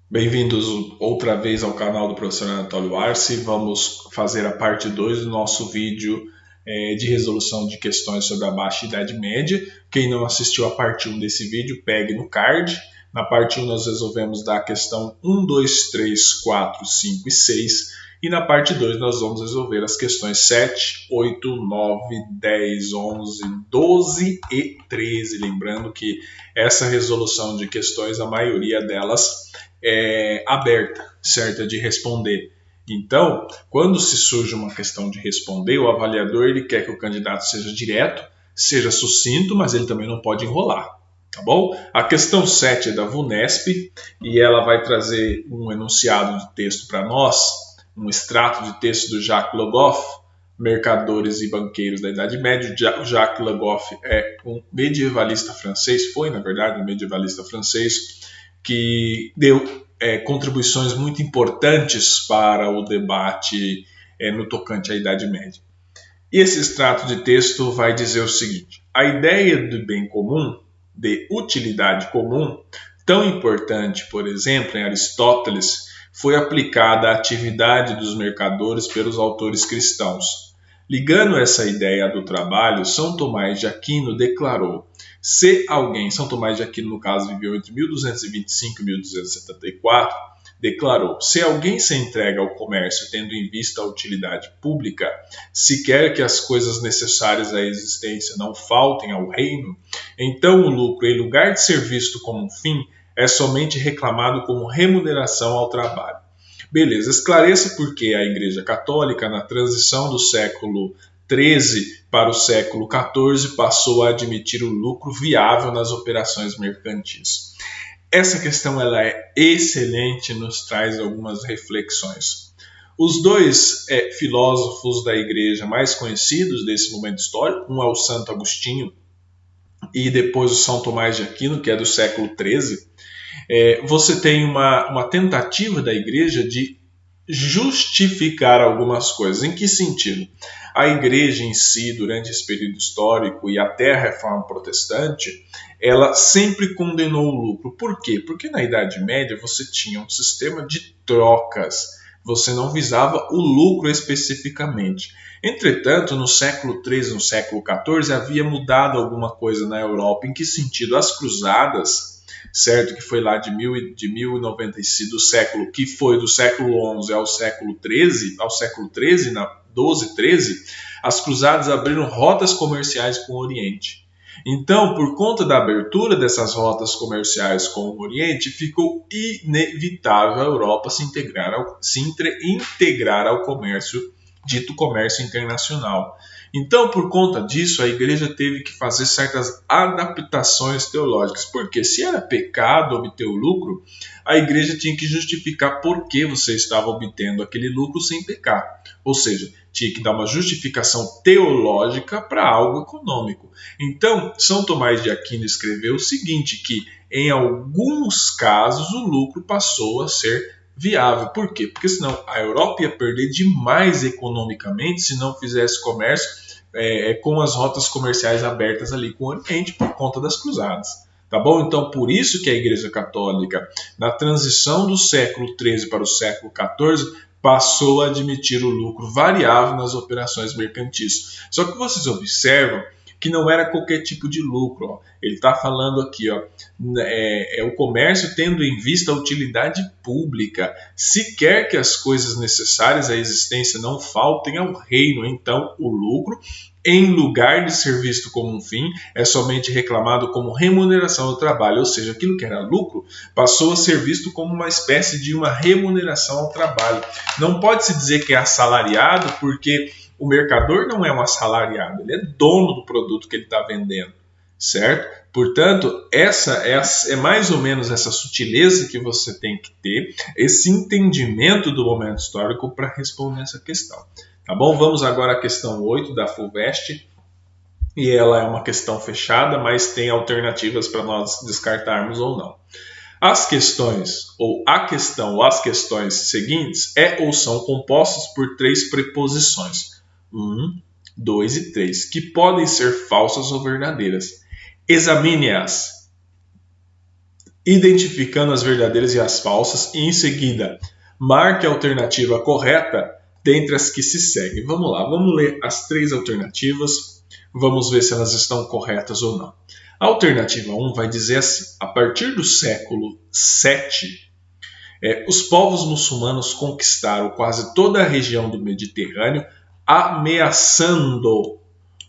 Bem-vindos outra vez ao canal do professor Anatólio Arce. Vamos fazer a parte 2 do nosso vídeo de resolução de questões sobre a Baixa Idade Média. Quem não assistiu a parte 1 desse vídeo, pegue no card. Na parte 1 nós resolvemos da questão 1, 2, 3, 4, 5 e 6. E na parte 2 nós vamos resolver as questões 7, 8, 9, 10, 11, 12 e 13. Lembrando que essa resolução de questões, a maioria delas aberta, certa de responder. Então, quando se surge uma questão de responder, o avaliador ele quer que o candidato seja direto, seja sucinto, mas ele também não pode enrolar. Tá bom? A questão 7 é da VUNESP e ela vai trazer um enunciado de texto para nós, um extrato de texto do Jacques Le Goff, Mercadores e Banqueiros da Idade Média. O Jacques Le Goff é um medievalista francês, foi na verdade um medievalista francês, que deu contribuições muito importantes para o debate no tocante à Idade Média. E esse extrato de texto vai dizer o seguinte: a ideia do bem comum, de utilidade comum, tão importante, por exemplo, em Aristóteles, foi aplicada à atividade dos mercadores pelos autores cristãos. Ligando essa ideia do trabalho, São Tomás de Aquino declarou: se alguém, São Tomás de Aquino, no caso, viveu entre 1225 e 1274, declarou: se alguém se entrega ao comércio tendo em vista a utilidade pública, se quer que as coisas necessárias à existência não faltem ao reino, então o lucro, em lugar de ser visto como um fim, é somente reclamado como remuneração ao trabalho. Beleza, esclareça por que a Igreja Católica, na transição do século XIII para o século XIV, passou a admitir o lucro viável nas operações mercantis. Essa questão ela é excelente, nos traz algumas reflexões. Os dois filósofos da Igreja mais conhecidos desse momento histórico, um é o Santo Agostinho e depois o São Tomás de Aquino, que é do século XIII, você tem uma tentativa da Igreja de justificar algumas coisas. Em que sentido? A Igreja em si, durante esse período histórico e até a Reforma Protestante, ela sempre condenou o lucro. Por quê? Porque na Idade Média você tinha um sistema de trocas. Você não visava o lucro especificamente. Entretanto, no século XIII, no século XIV, havia mudado alguma coisa na Europa. Em que sentido? As cruzadas, certo? Que foi lá de 1095 do século, que foi do século XI ao século XIII, na 12, 13, as cruzadas abriram rotas comerciais com o Oriente. Então, por conta da abertura dessas rotas comerciais com o Oriente, ficou inevitável a Europa se integrar ao comércio, dito comércio internacional. Então, por conta disso, a Igreja teve que fazer certas adaptações teológicas, porque se era pecado obter o lucro, a Igreja tinha que justificar por que você estava obtendo aquele lucro sem pecar. Ou seja, tinha que dar uma justificação teológica para algo econômico. Então, São Tomás de Aquino escreveu o seguinte, que em alguns casos o lucro passou a ser viável. Por quê? Porque senão a Europa ia perder demais economicamente se não fizesse comércio com as rotas comerciais abertas ali com o Oriente por conta das cruzadas. Tá bom? Então, por isso que a Igreja Católica, na transição do século XIII para o século XIV, passou a admitir o lucro variável nas operações mercantis. Só que vocês observam que não era qualquer tipo de lucro. Ó. Ele está falando aqui, ó, o comércio tendo em vista a utilidade pública. Se quer que as coisas necessárias à existência não faltem ao reino, então o lucro, em lugar de ser visto como um fim, é somente reclamado como remuneração do trabalho, ou seja, aquilo que era lucro passou a ser visto como uma espécie de uma remuneração ao trabalho. Não pode-se dizer que é assalariado, porque o mercador não é um assalariado, ele é dono do produto que ele está vendendo, certo? Portanto, essa é mais ou menos essa sutileza que você tem que ter, esse entendimento do momento histórico para responder essa questão. Tá bom? Vamos agora à questão 8 da FUVEST, e ela é uma questão fechada, mas tem alternativas para nós descartarmos ou não. As questões, ou a questão ou as questões seguintes ou são compostas por três preposições, 1, 2 e 3, que podem ser falsas ou verdadeiras. Examine-as. identificando as verdadeiras e as falsas, e em seguida marque a alternativa correta dentre as que se seguem. Vamos lá, vamos ler as 3 alternativas, vamos ver se elas estão corretas ou não. A alternativa 1 vai dizer assim: a partir do século VII, os povos muçulmanos conquistaram quase toda a região do Mediterrâneo, ameaçando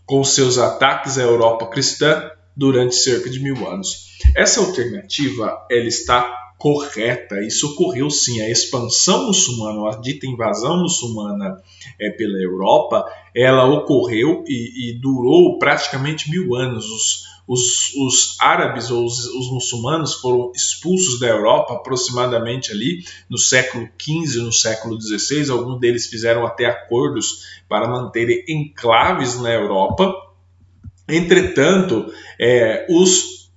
com seus ataques à Europa cristã durante cerca de 1000 anos. Essa alternativa ela está correta. Isso ocorreu sim. A expansão muçulmana, a dita invasão muçulmana pela Europa, ela ocorreu e durou praticamente 1000 anos. Os árabes ou os muçulmanos foram expulsos da Europa aproximadamente ali no século XV, no século XVI. Alguns deles fizeram até acordos para manterem enclaves na Europa. Entretanto,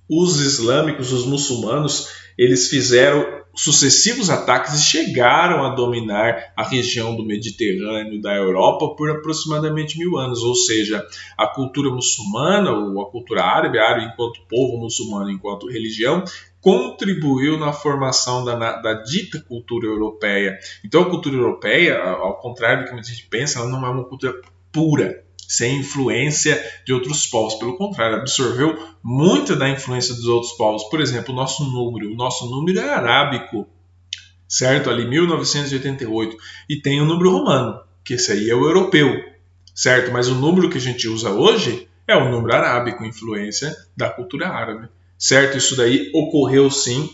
os islâmicos, os muçulmanos, eles fizeram sucessivos ataques e chegaram a dominar a região do Mediterrâneo da Europa por aproximadamente 1000 anos, ou seja, a cultura muçulmana ou a cultura árabe enquanto povo muçulmano, enquanto religião, contribuiu na formação da dita cultura europeia. Então a cultura europeia, ao contrário do que a gente pensa, ela não é uma cultura pura, sem influência de outros povos. Pelo contrário, absorveu muita da influência dos outros povos. Por exemplo, o nosso número é arábico, certo? Ali 1988. E tem o número romano, que esse aí é o europeu, certo? Mas o número que a gente usa hoje é o número arábico, influência da cultura árabe, certo? Isso daí ocorreu sim.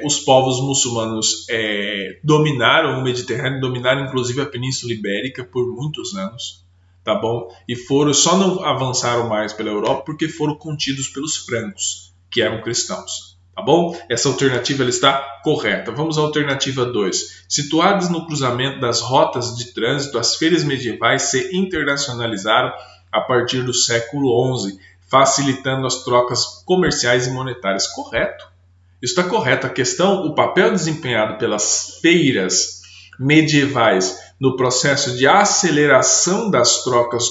Os povos muçulmanos dominaram o Mediterrâneo, dominaram inclusive a Península Ibérica por muitos anos. Tá bom? E só não avançaram mais pela Europa porque foram contidos pelos francos, que eram cristãos. Tá bom? Essa alternativa ela está correta. Vamos à alternativa 2. Situadas no cruzamento das rotas de trânsito, as feiras medievais se internacionalizaram a partir do século XI, facilitando as trocas comerciais e monetárias. Correto? Isso está correto. A questão, o papel desempenhado pelas feiras medievais no processo de aceleração das trocas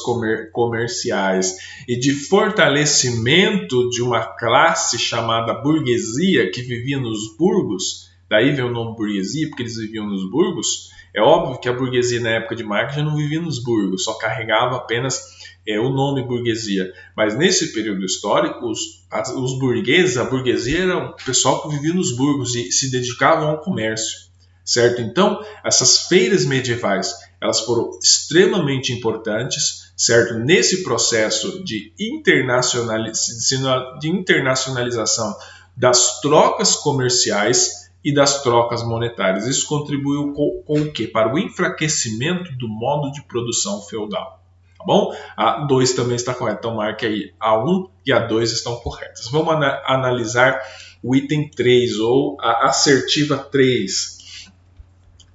comerciais e de fortalecimento de uma classe chamada burguesia que vivia nos burgos, daí vem o nome burguesia, porque eles viviam nos burgos. É óbvio que a burguesia na época de Marx já não vivia nos burgos, só carregava apenas o nome burguesia. Mas nesse período histórico, os burgueses, a burguesia era o pessoal que vivia nos burgos e se dedicavam ao comércio. Certo? Então, essas feiras medievais, elas foram extremamente importantes, certo? Nesse processo de internacionalização das trocas comerciais e das trocas monetárias. Isso contribuiu com o quê? Para o enfraquecimento do modo de produção feudal. Tá bom? A 2 também está correta, então marque aí. A 1 e a 2 estão corretas. Vamos analisar o item 3, ou a assertiva 3.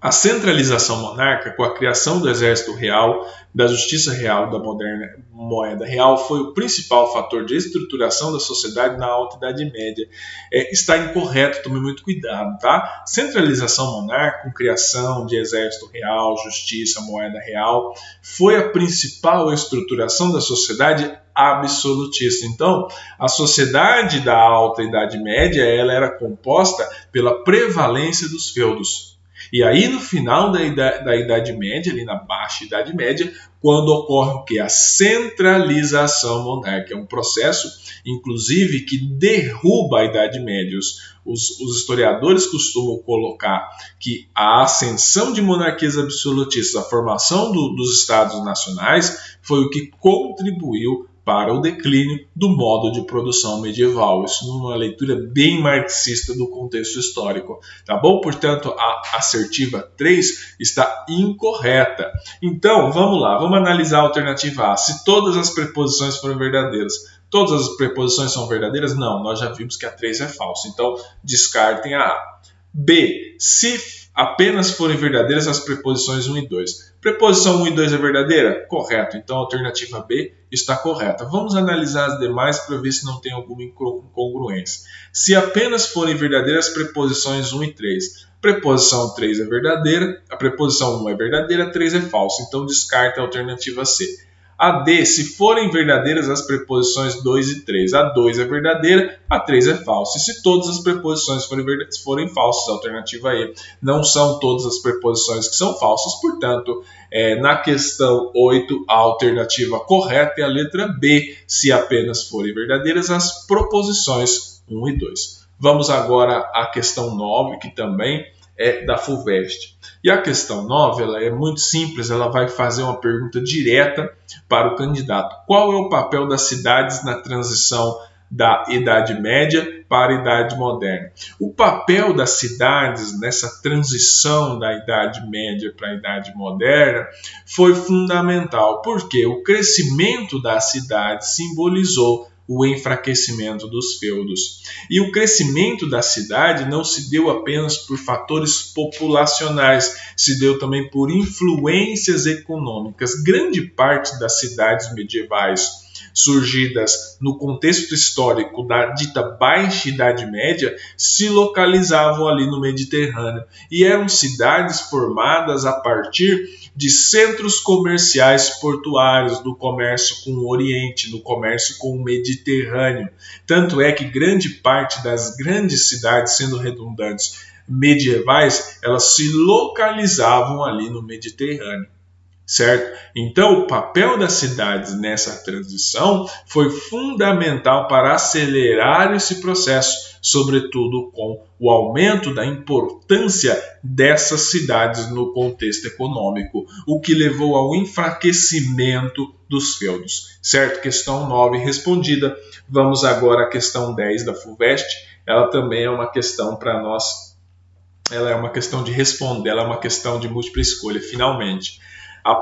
A centralização monárquica, com a criação do exército real, da justiça real, da moderna moeda real, foi o principal fator de estruturação da sociedade na Alta Idade Média. Está incorreto, tome muito cuidado, tá? Centralização monárquica, com criação de exército real, justiça, moeda real, foi a principal estruturação da sociedade absolutista. Então, a sociedade da Alta Idade Média ela era composta pela prevalência dos feudos. E aí, no final da Idade Média, ali na Baixa Idade Média, quando ocorre o quê? A centralização monárquica. É um processo, inclusive, que derruba a Idade Média. Os historiadores costumam colocar que a ascensão de monarquias absolutistas, a formação dos Estados nacionais, foi o que contribuiu para o declínio do modo de produção medieval. Isso numa leitura bem marxista do contexto histórico, tá bom? Portanto, a assertiva 3 está incorreta. Então, vamos lá, vamos analisar a alternativa A. Se todas as preposições forem verdadeiras. Todas as preposições são verdadeiras? Não, nós já vimos que a 3 é falsa, então descartem a A. B. Se apenas forem verdadeiras as preposições 1 e 2. Preposição 1 e 2 é verdadeira? Correto. Então a alternativa B está correta. Vamos analisar as demais para ver se não tem alguma incongruência. Se apenas forem verdadeiras as preposições 1 e 3. Preposição 3 é verdadeira, a preposição 1 é verdadeira, 3 é falsa. Então descarta a alternativa C. A D, se forem verdadeiras as preposições 2 e 3. A 2 é verdadeira, a 3 é falsa. E se todas as preposições forem falsas, alternativa E, não são todas as preposições que são falsas, portanto, na questão 8, a alternativa correta é a letra B, se apenas forem verdadeiras as proposições 1 e 2. Vamos agora à questão 9, que também é da FUVEST. E a questão 9 ela é muito simples, ela vai fazer uma pergunta direta para o candidato. Qual é o papel das cidades na transição da Idade Média para a Idade Moderna? O papel das cidades nessa transição da Idade Média para a Idade Moderna foi fundamental, porque o crescimento das cidades simbolizou o enfraquecimento dos feudos. E o crescimento da cidade não se deu apenas por fatores populacionais, se deu também por influências econômicas. Grande parte das cidades medievais surgidas no contexto histórico da dita Baixa Idade Média se localizavam ali no Mediterrâneo e eram cidades formadas a partir de centros comerciais portuários, do comércio com o Oriente, no comércio com o Mediterrâneo. Tanto é que grande parte das grandes cidades, sendo redundantes, medievais, elas se localizavam ali no Mediterrâneo. Certo? Então, o papel das cidades nessa transição foi fundamental para acelerar esse processo, sobretudo com o aumento da importância dessas cidades no contexto econômico, o que levou ao enfraquecimento dos feudos. Certo? Questão 9 respondida. Vamos agora à questão 10 da FUVEST. Ela também é uma questão para nós, ela é uma questão de responder, ela é uma questão de múltipla escolha, finalmente. A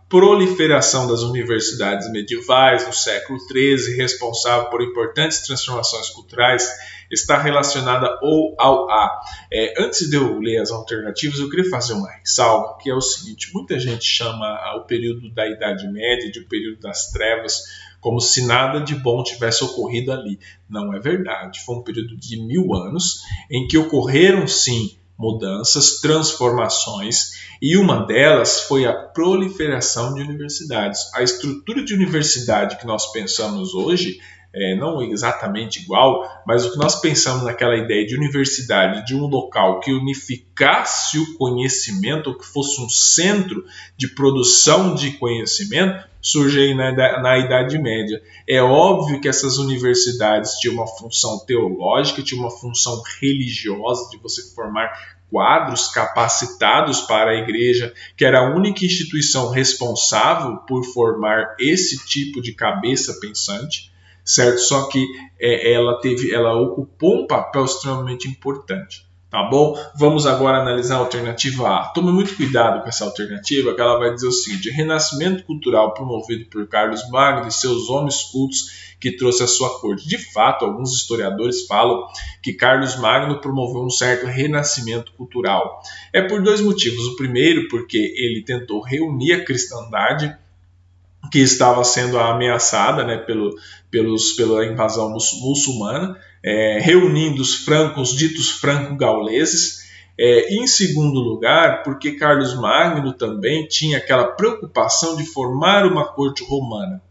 proliferação das universidades medievais no século XIII, responsável por importantes transformações culturais, está relacionada ao A. Antes de eu ler as alternativas, eu queria fazer uma ressalva, que é o seguinte: muita gente chama o período da Idade Média de o período das trevas, como se nada de bom tivesse ocorrido ali. Não é verdade. Foi um período de 1000 anos em que ocorreram, sim, mudanças, transformações, e uma delas foi a proliferação de universidades. A estrutura de universidade que nós pensamos hoje, não exatamente igual, mas o que nós pensamos naquela ideia de universidade, de um local que unificasse o conhecimento, ou que fosse um centro de produção de conhecimento, surge aí na Idade Média. É óbvio que essas universidades tinham uma função teológica, tinham uma função religiosa, de você formar quadros capacitados para a igreja, que era a única instituição responsável por formar esse tipo de cabeça pensante, certo? Só que ela ocupou um papel extremamente importante. Tá bom? Vamos agora analisar a alternativa A. Tome muito cuidado com essa alternativa, que ela vai dizer o seguinte: renascimento cultural promovido por Carlos Magno e seus homens cultos que trouxe à sua corte. De fato, alguns historiadores falam que Carlos Magno promoveu um certo renascimento cultural. É por dois motivos. O primeiro, porque ele tentou reunir a cristandade, que estava sendo ameaçada, né, pela invasão muçulmana, reunindo os francos, ditos franco-gauleses, e em segundo lugar, porque Carlos Magno também tinha aquela preocupação de formar uma corte romana.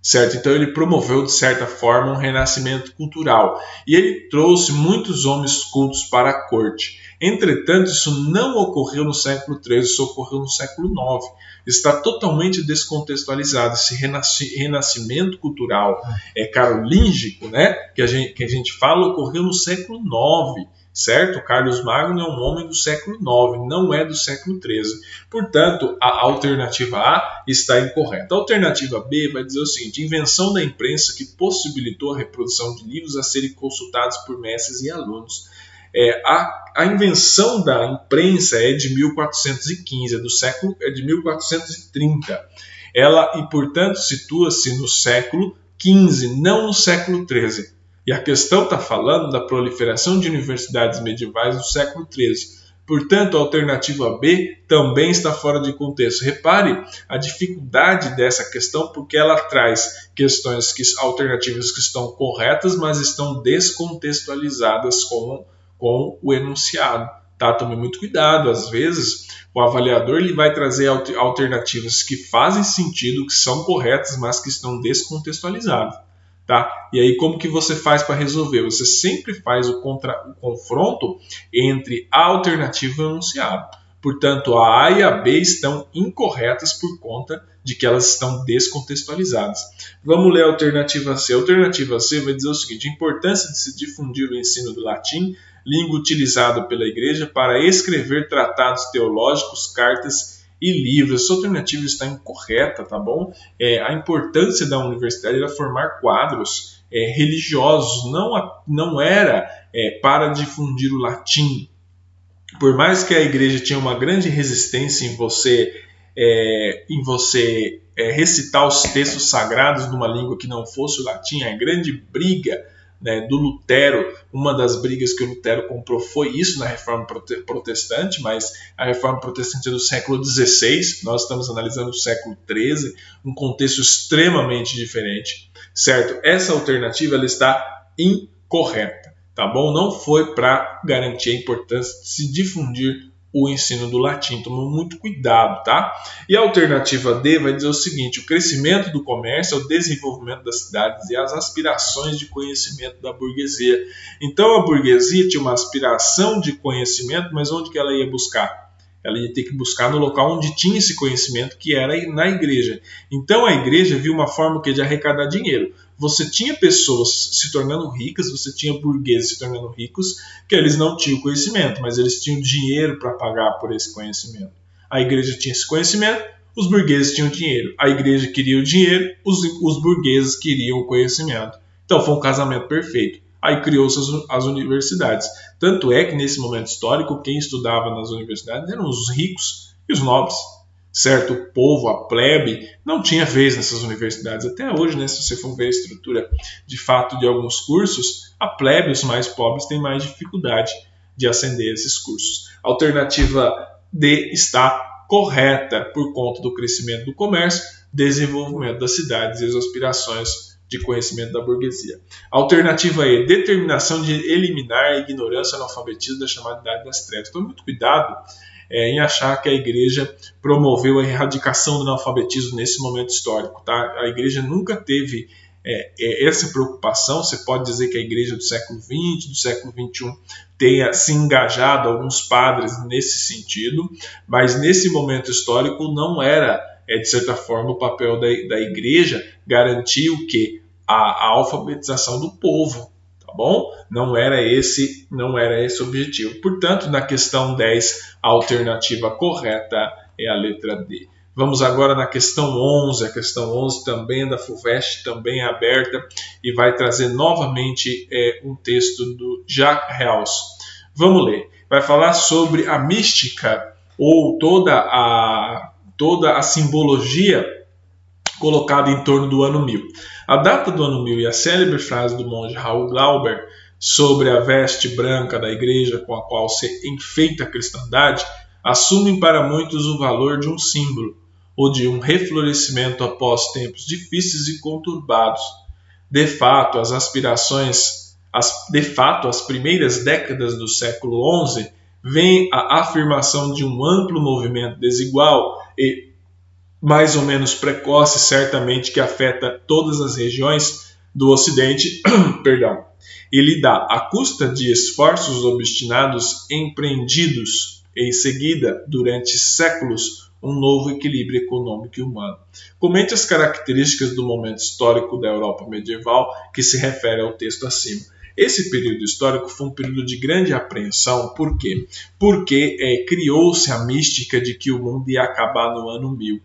Certo? Então ele promoveu, de certa forma, um renascimento cultural. E ele trouxe muitos homens cultos para a corte. Entretanto, isso não ocorreu no século XIII, isso ocorreu no século IX. Está totalmente descontextualizado. Esse renascimento cultural carolíngico, né, que a gente fala, ocorreu no século IX. Certo? Carlos Magno é um homem do século IX, não é do século XIII. Portanto, a alternativa A está incorreta. A alternativa B vai dizer o seguinte: invenção da imprensa que possibilitou a reprodução de livros a serem consultados por mestres e alunos. A invenção da imprensa é de 1415, é de 1430. E, portanto, situa-se no século XV, não no século XIII. E a questão está falando da proliferação de universidades medievais no século XIII. Portanto, a alternativa B também está fora de contexto. Repare a dificuldade dessa questão, porque ela traz alternativas que estão corretas, mas estão descontextualizadas com o enunciado. tá? Tome muito cuidado, às vezes o avaliador ele vai trazer alternativas que fazem sentido, que são corretas, mas que estão descontextualizadas. Tá? E aí como que você faz para resolver? Você sempre faz o confronto entre a alternativa e o enunciado. Portanto, a A e a B estão incorretas por conta de que elas estão descontextualizadas. Vamos ler a alternativa C. A alternativa C vai dizer o seguinte: a importância de se difundir o ensino do latim, língua utilizada pela Igreja para escrever tratados teológicos, cartas e livros. Essa alternativa está incorreta, tá bom? A importância da universidade era formar quadros religiosos, não era para difundir o latim. Por mais que a igreja tinha uma grande resistência em você recitar os textos sagrados numa língua que não fosse o latim, a grande briga, né, do Lutero, uma das brigas que o Lutero comprou foi isso na Reforma Protestante, mas a Reforma Protestante é do século XVI, nós estamos analisando o século XIII, um contexto extremamente diferente, certo? Essa alternativa ela está incorreta, tá bom? Não foi para garantir a importância de se difundir o ensino do latim. Toma muito cuidado, tá? E a alternativa D vai dizer o seguinte: o crescimento do comércio, o desenvolvimento das cidades e as aspirações de conhecimento da burguesia. Então a burguesia tinha uma aspiração de conhecimento, mas onde que ela ia buscar? Ela ia ter que buscar no local onde tinha esse conhecimento, que era na igreja. Então a igreja viu uma forma de arrecadar dinheiro. Você tinha pessoas se tornando ricas, você tinha burgueses se tornando ricos, que eles não tinham conhecimento, mas eles tinham dinheiro para pagar por esse conhecimento. A igreja tinha esse conhecimento, os burgueses tinham dinheiro. A igreja queria o dinheiro, os burgueses queriam o conhecimento. Então foi um casamento perfeito. Aí criou-se as universidades. Tanto é que nesse momento histórico, quem estudava nas universidades eram os ricos e os nobres. Certo? O povo, a plebe, não tinha vez nessas universidades. Até hoje, né, se você for ver a estrutura de fato de alguns cursos, a plebe, os mais pobres, têm mais dificuldade de ascender a esses cursos. A alternativa D está correta por conta do crescimento do comércio, desenvolvimento das cidades e as aspirações de conhecimento da burguesia. A alternativa E, determinação de eliminar a ignorância e analfabetismo da chamada Idade das Trevas. Então, muito cuidado em achar que a igreja promoveu a erradicação do analfabetismo nesse momento histórico. Tá? A igreja nunca teve essa preocupação. Você pode dizer que a igreja do século XX, do século XXI, tenha se engajado, alguns padres, nesse sentido, mas nesse momento histórico não era, de certa forma, o papel da igreja garantir o quê? A alfabetização do povo. Tá bom? Não era esse o objetivo. Portanto, na questão 10, a alternativa correta é a letra D. Vamos agora na questão 11. A questão 11 também é da FUVEST, também é aberta e vai trazer novamente um texto do Jacques Reus. Vamos ler. Vai falar sobre a mística ou toda a simbologia colocada em torno do ano 1000. A data do ano 1000 e a célebre frase do monge Raul Glauber sobre a veste branca da igreja com a qual se enfeita a cristandade assumem para muitos o valor de um símbolo ou de um reflorescimento após tempos difíceis e conturbados. De fato, as primeiras décadas do século XI veem a afirmação de um amplo movimento desigual e mais ou menos precoce, certamente, que afeta todas as regiões do Ocidente, e lhe dá, à custa de esforços obstinados empreendidos em seguida, durante séculos, um novo equilíbrio econômico e humano. Comente as características do momento histórico da Europa medieval que se refere ao texto acima. Esse período histórico foi um período de grande apreensão. Por quê? Porque criou-se a mística de que o mundo ia acabar no ano 1000.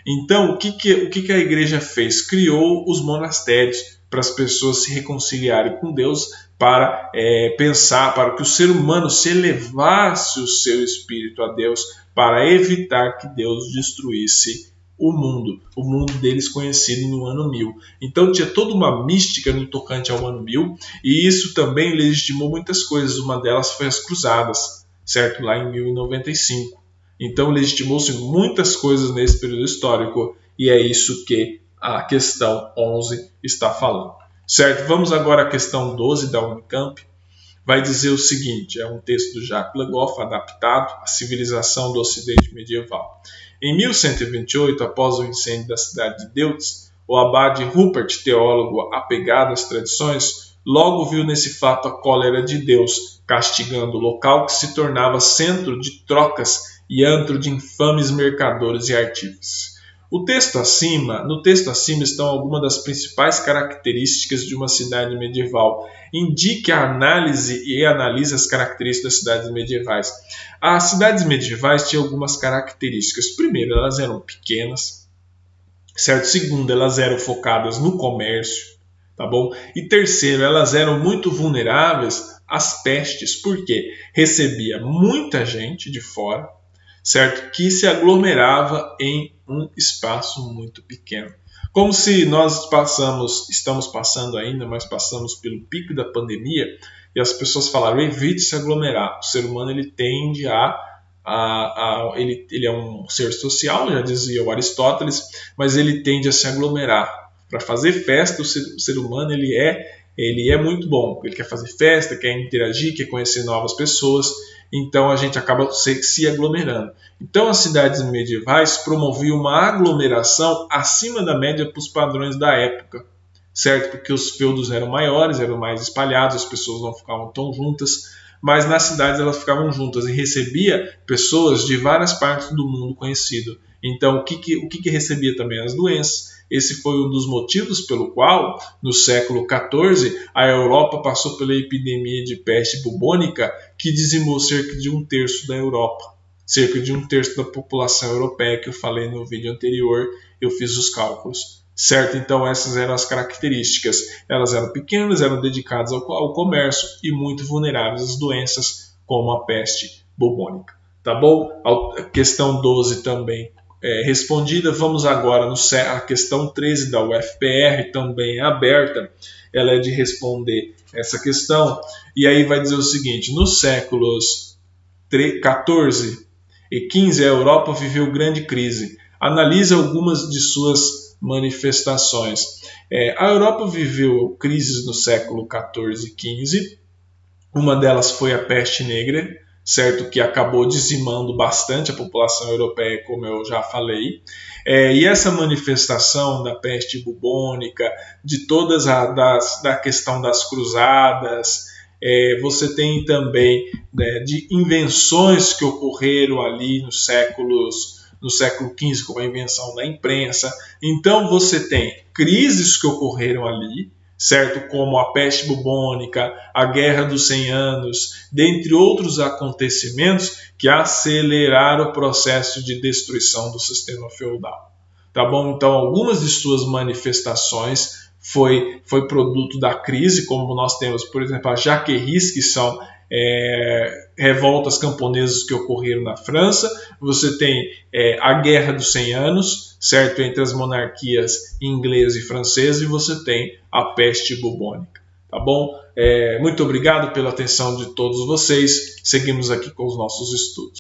Então, o que a igreja fez? Criou os monastérios para as pessoas se reconciliarem com Deus, para pensar, para que o ser humano se elevasse o seu espírito a Deus, para evitar que Deus destruísse o mundo deles conhecido no ano 1000. Então tinha toda uma mística no tocante ao ano 1000, e isso também legitimou muitas coisas. Uma delas foi as cruzadas, certo? Lá em 1095. Então legitimou-se muitas coisas nesse período histórico, e é isso que a questão 11 está falando. Certo? Vamos agora à questão 12 da Unicamp. vai dizer o seguinte, é um texto do Jacques Le Goff adaptado à civilização do Ocidente medieval. Em 1128, após o incêndio da cidade de Deutz, o abade Rupert, teólogo apegado às tradições, logo viu nesse fato a cólera de Deus, castigando o local que se tornava centro de trocas e antro de infames mercadores e artífices. No texto acima estão algumas das principais características de uma cidade medieval. Indique a análise e analise as características das cidades medievais. As cidades medievais tinham algumas características. Primeiro, elas eram pequenas. Certo? Segundo, elas eram focadas no comércio. Tá bom? E terceiro, elas eram muito vulneráveis às pestes. Por quê? Recebia muita gente de fora, certo? Que se aglomerava em um espaço muito pequeno. Como se nós estamos passando ainda, mas passamos pelo pico da pandemia e as pessoas falaram, evite se aglomerar. O ser humano ele tende ele é um ser social, já dizia o Aristóteles, mas ele tende a se aglomerar. Para fazer festa, o ser humano ele é muito bom. Ele quer fazer festa, quer interagir, quer conhecer novas pessoas. Então a gente acaba se aglomerando. Então as cidades medievais promoviam uma aglomeração acima da média para os padrões da época, certo? Porque os feudos eram maiores, eram mais espalhados, as pessoas não ficavam tão juntas, mas nas cidades elas ficavam juntas e recebia pessoas de várias partes do mundo conhecido. Então o que recebia também? As doenças. Esse foi um dos motivos pelo qual, no século XIV, a Europa passou pela epidemia de peste bubônica que dizimou cerca de 1/3 da Europa. Cerca de 1/3 da população europeia, que eu falei no vídeo anterior, eu fiz os cálculos. Certo? Então essas eram as características. Elas eram pequenas, eram dedicadas ao comércio e muito vulneráveis às doenças, como a peste bubônica. Tá bom? A questão 12 também respondida. Vamos agora à questão 13 da UFPR, também aberta. Ela é de responder essa questão. E aí vai dizer o seguinte, nos séculos 14 e 15, a Europa viveu grande crise. Analise algumas de suas manifestações. A Europa viveu crises no século 14 e 15. Uma delas foi a peste negra, certo? Que acabou dizimando bastante a população europeia, como eu já falei. E essa manifestação da peste bubônica, de todas da questão das cruzadas, você tem também de invenções que ocorreram ali no século XV, como a invenção da imprensa. Então você tem crises que ocorreram ali, certo? Como a peste bubônica, a Guerra dos 100 Anos, dentre outros acontecimentos que aceleraram o processo de destruição do sistema feudal. Tá bom? Então, algumas de suas manifestações foi produto da crise, como nós temos, por exemplo, as jaqueries, que são revoltas camponesas que ocorreram na França. Você tem a Guerra dos 100 Anos, certo? Entre as monarquias inglesa e francesa, e você tem a peste bubônica. Tá bom? Muito obrigado pela atenção de todos vocês. Seguimos aqui com os nossos estudos.